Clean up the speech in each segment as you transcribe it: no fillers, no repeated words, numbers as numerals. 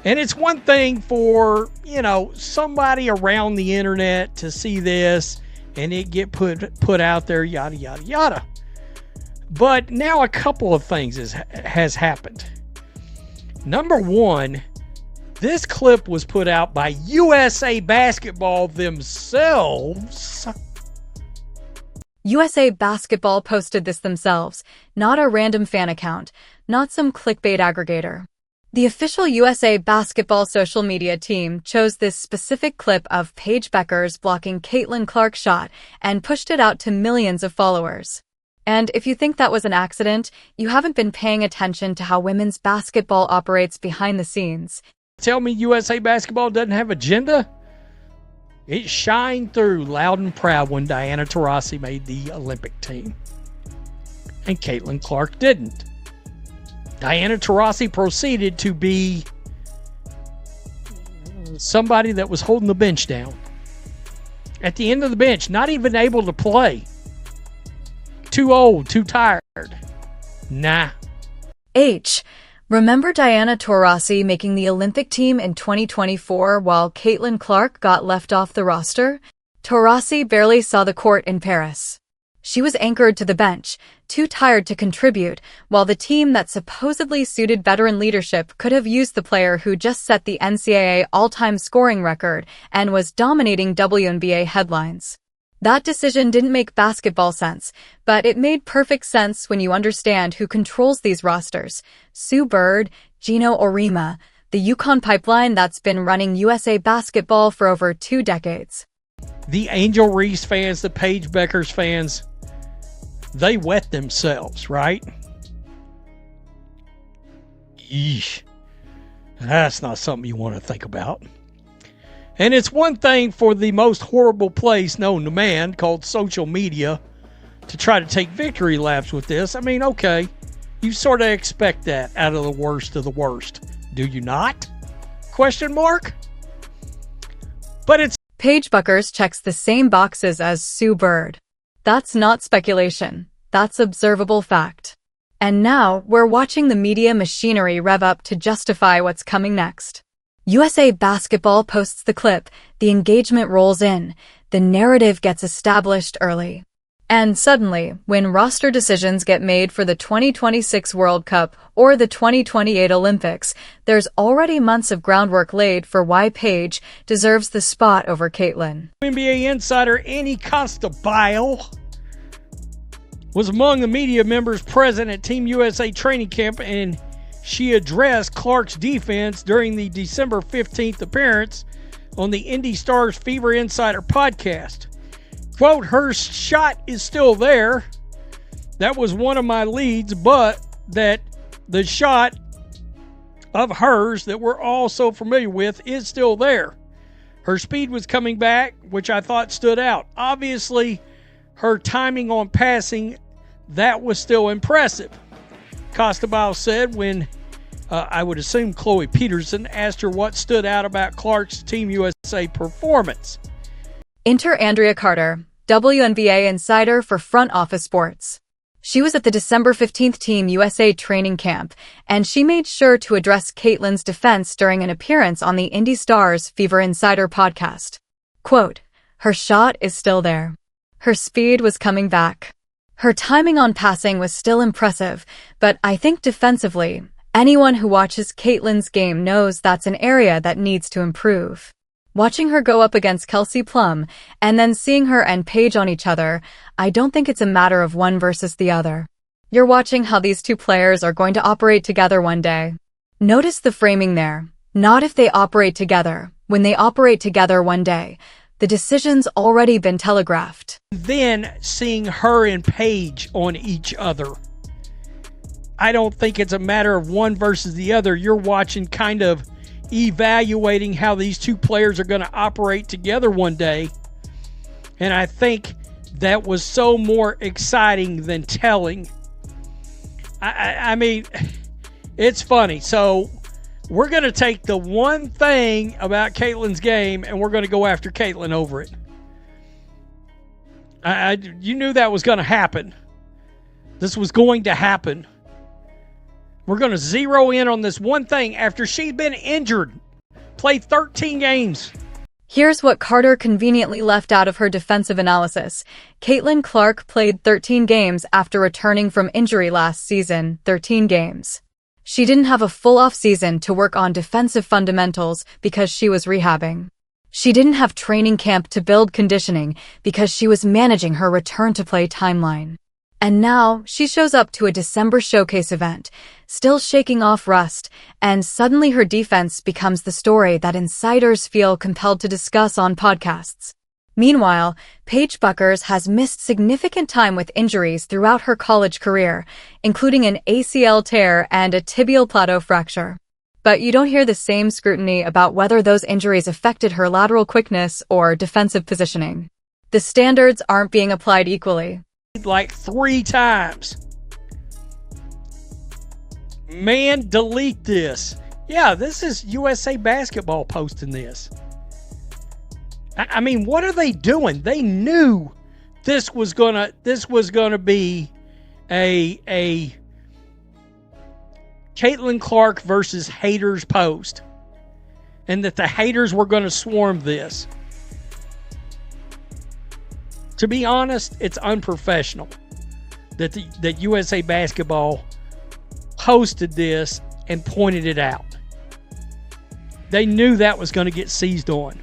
And it's one thing for, somebody around the internet to see this and it get put out there, yada, yada, yada. But now a couple of things has happened. Number one, this clip was put out by USA Basketball themselves. USA Basketball posted this themselves, not a random fan account, not some clickbait aggregator. The official USA Basketball social media team chose this specific clip of Paige Bueckers blocking Caitlin Clark's shot and pushed it out to millions of followers. And if you think that was an accident, you haven't been paying attention to how women's basketball operates behind the scenes. Tell me USA Basketball doesn't have agenda? It shined through loud and proud when Diana Taurasi made the Olympic team. And Caitlin Clark didn't. Diana Taurasi proceeded to be somebody that was holding the bench down. At the end of the bench, not even able to play. Too old, too tired. Nah. H. Remember Diana Taurasi making the Olympic team in 2024 while Caitlin Clark got left off the roster? Taurasi barely saw the court in Paris. She was anchored to the bench, too tired to contribute, while the team that supposedly suited veteran leadership could have used the player who just set the NCAA all-time scoring record and was dominating WNBA headlines. That decision didn't make basketball sense, but it made perfect sense when you understand who controls these rosters. Sue Bird, Geno Auriemma, the Yukon pipeline that's been running USA Basketball for over 2 decades. The Angel Reese fans, the Paige Bueckers fans, they wet themselves, right? Yeesh. That's not something you want to think about. And it's one thing for the most horrible place known to man, called social media, to try to take victory laps with this. I mean, okay, you sort of expect that out of the worst of the worst. Do you not? Question mark? But it's... Paige Bueckers checks the same boxes as Sue Bird. That's not speculation. That's observable fact. And now, we're watching the media machinery rev up to justify what's coming next. USA Basketball posts the clip, the engagement rolls in, the narrative gets established early. And suddenly, when roster decisions get made for the 2026 World Cup or the 2028 Olympics, there's already months of groundwork laid for why Paige deserves the spot over Caitlin. WNBA insider Annie Costabile was among the media members present at Team USA training camp, and she addressed Clark's defense during the December 15th appearance on the Indy Stars Fever Insider podcast. Quote, her shot is still there. That was one of my leads, but that the shot of hers that we're all so familiar with is still there. Her speed was coming back, which I thought stood out. Obviously, her timing on passing, that was still impressive. Costabile said when I would assume Chloe Peterson asked her what stood out about Clark's Team USA performance. Enter Andrea Carter, WNBA insider for Front Office Sports. She was at the December 15th Team USA training camp, and she made sure to address Caitlin's defense during an appearance on the Indy Stars Fever Insider podcast. Quote, her shot is still there. Her speed was coming back. Her timing on passing was still impressive, but I think defensively, anyone who watches Caitlin's game knows that's an area that needs to improve. Watching her go up against Kelsey Plum and then seeing her and Paige on each other, I don't think it's a matter of one versus the other. You're watching how these two players are going to operate together one day. Notice the framing there. Not if they operate together. When they operate together one day. The decision's already been telegraphed. Then seeing her and Paige on each other. I don't think it's a matter of one versus the other. You're watching kind of evaluating how these two players are going to operate together one day. And I think that was so more exciting than telling. I mean, it's funny. So we're going to take the one thing about Caitlin's game and we're going to go after Caitlin over it. You knew that was going to happen. This was going to happen. We're going to zero in on this one thing after she's been injured. Played 13 games. Here's what Carter conveniently left out of her defensive analysis. Caitlin Clark played 13 games after returning from injury last season, 13 games. She didn't have a full off-season to work on defensive fundamentals because she was rehabbing. She didn't have training camp to build conditioning because she was managing her return-to-play timeline. And now, she shows up to a December showcase event, still shaking off rust, and suddenly her defense becomes the story that insiders feel compelled to discuss on podcasts. Meanwhile, Paige Bueckers has missed significant time with injuries throughout her college career, including an ACL tear and a tibial plateau fracture. But you don't hear the same scrutiny about whether those injuries affected her lateral quickness or defensive positioning. The standards aren't being applied equally. Like 3 times. Man, delete this. Yeah, this is USA Basketball posting this. I mean, what are they doing? They knew this was gonna be a Caitlin Clark versus haters post, and that the haters were gonna swarm this. To be honest, it's unprofessional that USA Basketball posted this and pointed it out. They knew that was going to get seized on.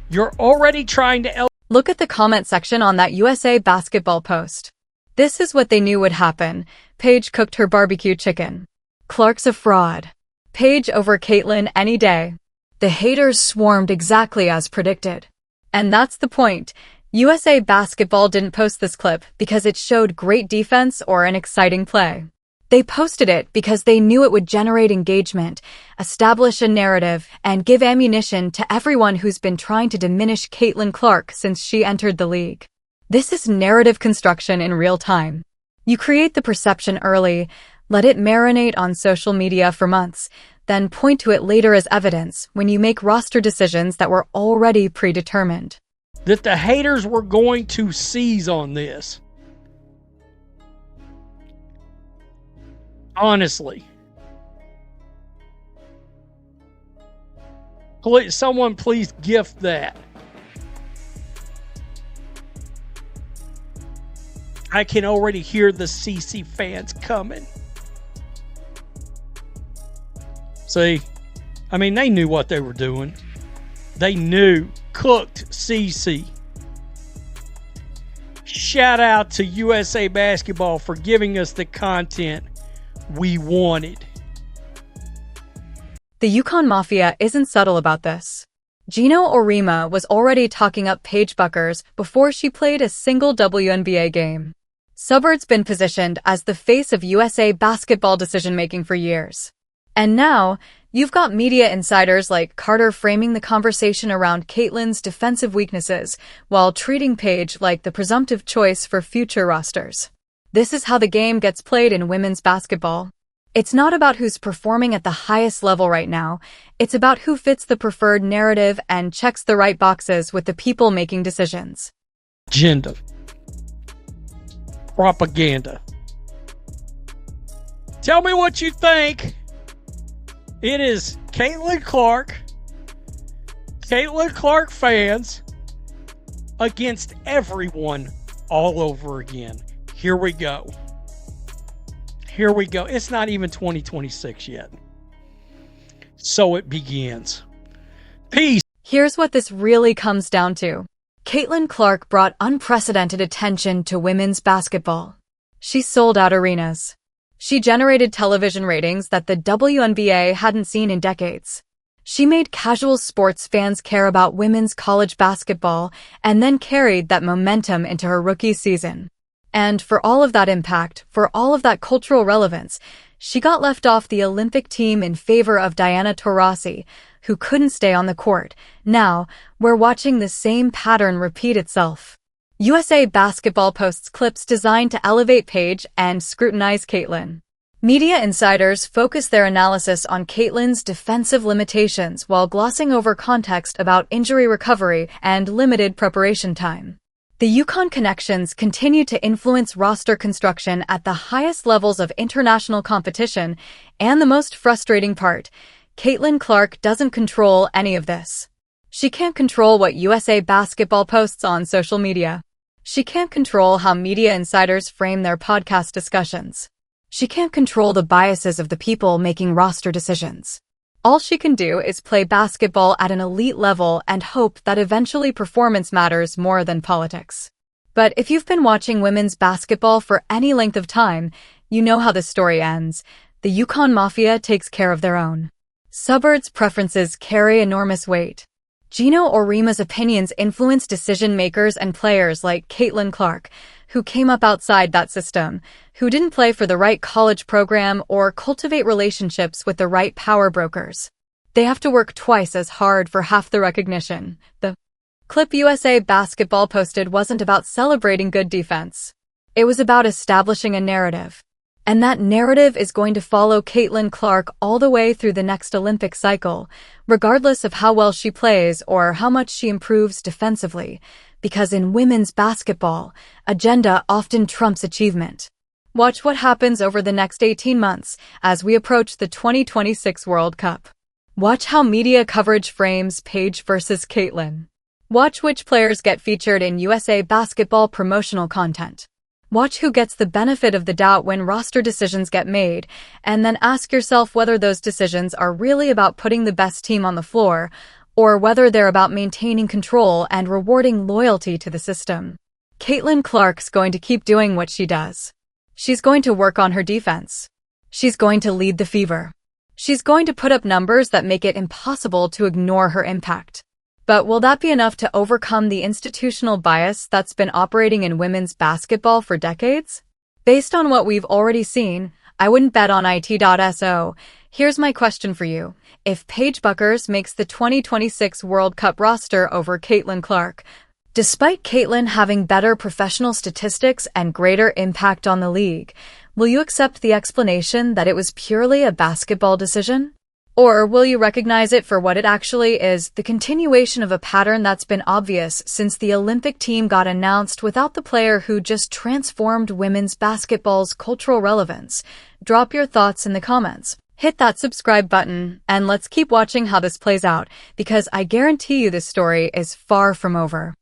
You're already trying to... Look at the comment section on that USA Basketball post. This is what they knew would happen. Paige cooked her barbecue chicken. Clark's a fraud. Paige over Caitlin any day. The haters swarmed exactly as predicted. And that's the point. USA Basketball didn't post this clip because it showed great defense or an exciting play. They posted it because they knew it would generate engagement, establish a narrative, and give ammunition to everyone who's been trying to diminish Caitlin Clark since she entered the league. This is narrative construction in real time. You create the perception early, let it marinate on social media for months, then point to it later as evidence when you make roster decisions that were already predetermined. That the haters were going to seize on this. Honestly. Please, someone please gift that. I can already hear the CC fans coming. See, I mean, they knew what they were doing. They knew. Cooked CC. Shout out to USA Basketball for giving us the content we wanted. The Yukon Mafia isn't subtle about this. Geno Auriemma was already talking up Paige Bueckers before she played a single WNBA game. Subbird's been positioned as the face of USA Basketball decision-making for years. And now, you've got media insiders like Carter framing the conversation around Caitlin's defensive weaknesses while treating Paige like the presumptive choice for future rosters. This is how the game gets played in women's basketball. It's not about who's performing at the highest level right now. It's about who fits the preferred narrative and checks the right boxes with the people making decisions. Agenda. Propaganda. Tell me what you think. It is Caitlin Clark fans against everyone all over again. Here we go. It's not even 2026 yet. So it begins. Peace. Here's what this really comes down to. Caitlin Clark brought unprecedented attention to women's basketball. She sold out arenas. She generated television ratings that the WNBA hadn't seen in decades. She made casual sports fans care about women's college basketball and then carried that momentum into her rookie season. And for all of that impact, for all of that cultural relevance, she got left off the Olympic team in favor of Diana Taurasi, who couldn't stay on the court. Now, we're watching the same pattern repeat itself. USA Basketball posts clips designed to elevate Paige and scrutinize Caitlin. Media insiders focus their analysis on Caitlin's defensive limitations while glossing over context about injury recovery and limited preparation time. The Yukon connections continue to influence roster construction at the highest levels of international competition, and the most frustrating part, Caitlin Clark doesn't control any of this. She can't control what USA Basketball posts on social media. She can't control how media insiders frame their podcast discussions. She can't control the biases of the people making roster decisions. All she can do is play basketball at an elite level and hope that eventually performance matters more than politics. But if you've been watching women's basketball for any length of time, you know how this story ends. The Yukon Mafia takes care of their own. Suburbs' preferences carry enormous weight. Geno Auriemma's opinions influence decision-makers and players like Caitlin Clark, who came up outside that system, who didn't play for the right college program or cultivate relationships with the right power brokers. They have to work twice as hard for half the recognition. The clip USA Basketball posted wasn't about celebrating good defense. It was about establishing a narrative. And that narrative is going to follow Caitlin Clark all the way through the next Olympic cycle, regardless of how well she plays or how much she improves defensively, because in women's basketball, agenda often trumps achievement. Watch what happens over the next 18 months as we approach the 2026 World Cup. Watch how media coverage frames Paige versus Caitlin. Watch which players get featured in USA Basketball promotional content. Watch who gets the benefit of the doubt when roster decisions get made, and then ask yourself whether those decisions are really about putting the best team on the floor, or whether they're about maintaining control and rewarding loyalty to the system. Caitlin Clark's going to keep doing what she does. She's going to work on her defense. She's going to lead the fever. She's going to put up numbers that make it impossible to ignore her impact. But will that be enough to overcome the institutional bias that's been operating in women's basketball for decades? Based on what we've already seen, I wouldn't bet on it.so. Here's my question for you. If Paige Bueckers makes the 2026 World Cup roster over Caitlin Clark, despite Caitlin having better professional statistics and greater impact on the league, will you accept the explanation that it was purely a basketball decision? Or will you recognize it for what it actually is, the continuation of a pattern that's been obvious since the Olympic team got announced without the player who just transformed women's basketball's cultural relevance? Drop your thoughts in the comments. Hit that subscribe button, and let's keep watching how this plays out, because I guarantee you this story is far from over.